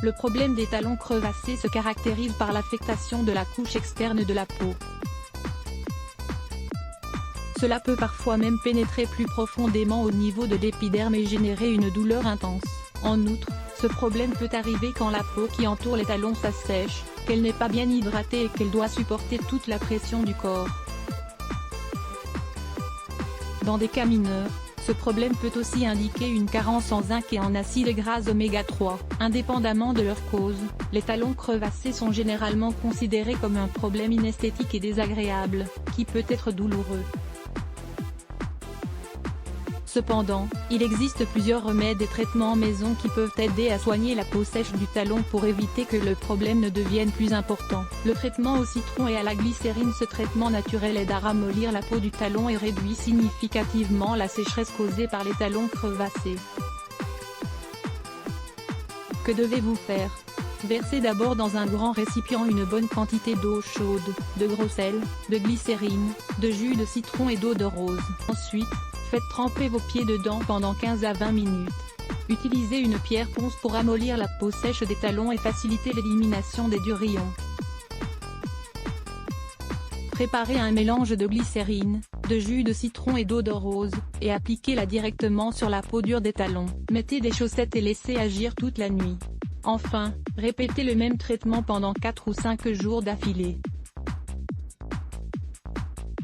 Le problème des talons crevassés se caractérise par l'affectation de la couche externe de la peau. Cela peut parfois même pénétrer plus profondément au niveau de l'épiderme et générer une douleur intense. En outre, ce problème peut arriver quand la peau qui entoure les talons s'assèche, qu'elle n'est pas bien hydratée et qu'elle doit supporter toute la pression du corps. Dans des cas mineurs, ce problème peut aussi indiquer une carence en zinc et en acides gras oméga 3. Indépendamment de leur cause, les talons crevassés sont généralement considérés comme un problème inesthétique et désagréable, qui peut être douloureux. Cependant, il existe plusieurs remèdes et traitements maison qui peuvent aider à soigner la peau sèche du talon pour éviter que le problème ne devienne plus important. Le traitement au citron et à la glycérine. Ce traitement naturel aide à ramollir la peau du talon et réduit significativement la sécheresse causée par les talons crevassés. Que devez-vous faire? Versez d'abord dans un grand récipient une bonne quantité d'eau chaude, de gros sel, de glycérine, de jus de citron et d'eau de rose. Ensuite, faites tremper vos pieds dedans pendant 15 à 20 minutes. Utilisez une pierre ponce pour ramollir la peau sèche des talons et faciliter l'élimination des durillons. Préparez un mélange de glycérine, de jus de citron et d'eau de rose, et appliquez-la directement sur la peau dure des talons. Mettez des chaussettes et laissez agir toute la nuit. Enfin, répétez le même traitement pendant 4 ou 5 jours d'affilée.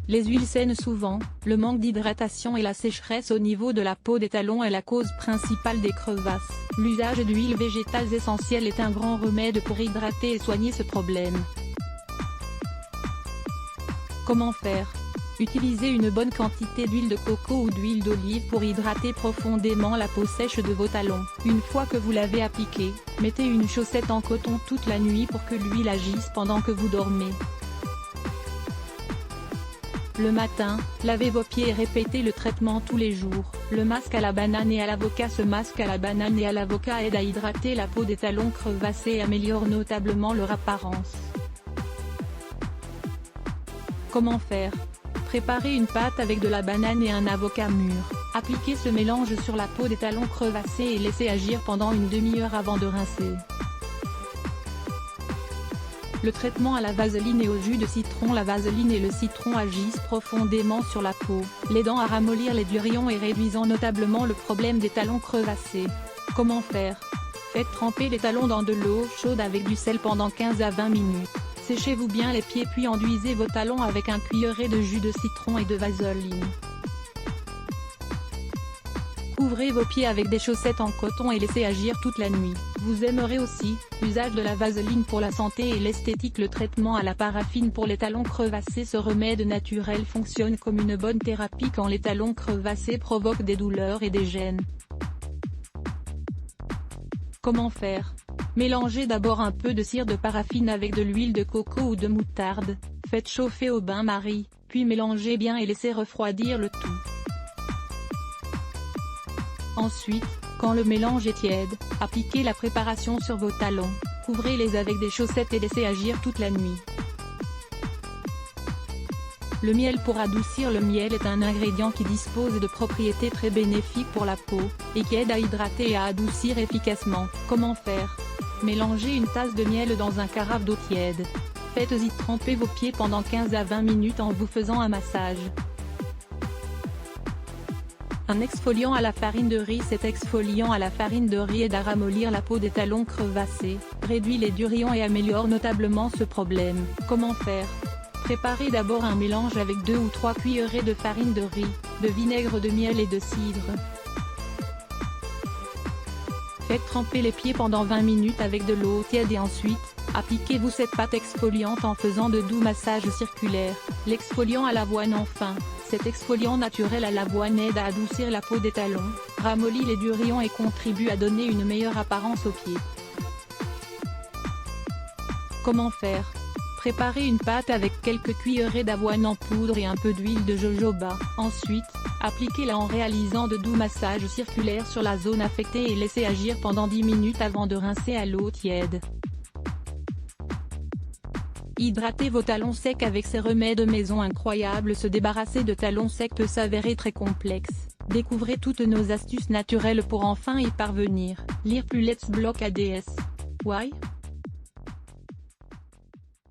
Les huiles saines. Souvent, le manque d'hydratation et la sécheresse au niveau de la peau des talons est la cause principale des crevasses. L'usage d'huiles végétales essentielles est un grand remède pour hydrater et soigner ce problème. Comment faire? Utilisez une bonne quantité d'huile de coco ou d'huile d'olive pour hydrater profondément la peau sèche de vos talons. Une fois que vous l'avez appliquée, mettez une chaussette en coton toute la nuit pour que l'huile agisse pendant que vous dormez. Le matin, lavez vos pieds et répétez le traitement tous les jours. Le masque à la banane et à l'avocat. Ce masque à la banane et à l'avocat aide à hydrater la peau des talons crevassés et améliore notablement leur apparence. Comment faire? Préparez une pâte avec de la banane et un avocat mûr. Appliquez ce mélange sur la peau des talons crevassés et laissez agir pendant une demi-heure avant de rincer. Le traitement à la vaseline et au jus de citron. La vaseline et le citron agissent profondément sur la peau, l'aidant à ramollir les durillons et réduisant notablement le problème des talons crevassés. Comment faire? Faites tremper les talons dans de l'eau chaude avec du sel pendant 15 à 20 minutes. Séchez-vous bien les pieds puis enduisez vos talons avec un cuillerée de jus de citron et de vaseline. Couvrez vos pieds avec des chaussettes en coton et laissez agir toute la nuit. Vous aimerez aussi, l'usage de la vaseline pour la santé et l'esthétique. Le traitement à la paraffine pour les talons crevassés. Ce remède naturel fonctionne comme une bonne thérapie quand les talons crevassés provoquent des douleurs et des gênes. Comment faire? Mélangez d'abord un peu de cire de paraffine avec de l'huile de coco ou de moutarde, faites chauffer au bain-marie, puis mélangez bien et laissez refroidir le tout. Ensuite, quand le mélange est tiède, appliquez la préparation sur vos talons, couvrez-les avec des chaussettes et laissez agir toute la nuit. Le miel pour adoucir. Le miel est un ingrédient qui dispose de propriétés très bénéfiques pour la peau, et qui aide à hydrater et à adoucir efficacement. Comment faire? Mélangez une tasse de miel dans un carafe d'eau tiède. Faites-y tremper vos pieds pendant 15 à 20 minutes en vous faisant un massage. Un exfoliant à la farine de riz. Cet exfoliant à la farine de riz aide à ramollir la peau des talons crevassés, réduit les durillons et améliore notablement ce problème. Comment faire? Préparez d'abord un mélange avec 2 ou 3 cuillerées de farine de riz, de vinaigre de miel et de cidre. Faites tremper les pieds pendant 20 minutes avec de l'eau tiède et ensuite, appliquez-vous cette pâte exfoliante en faisant de doux massages circulaires. L'exfoliant à l'avoine. Enfin, cet exfoliant naturel à l'avoine aide à adoucir la peau des talons, ramollit les durillons et contribue à donner une meilleure apparence aux pieds. Comment faire? Préparez une pâte avec quelques cuillerées d'avoine en poudre et un peu d'huile de jojoba. Ensuite, appliquez-la en réalisant de doux massages circulaires sur la zone affectée et laissez agir pendant 10 minutes avant de rincer à l'eau tiède. Hydratez vos talons secs avec ces remèdes maison incroyables. Se débarrasser de talons secs peut s'avérer très complexe. Découvrez toutes nos astuces naturelles pour enfin y parvenir. Lire plus. Let's Block ADS. Why?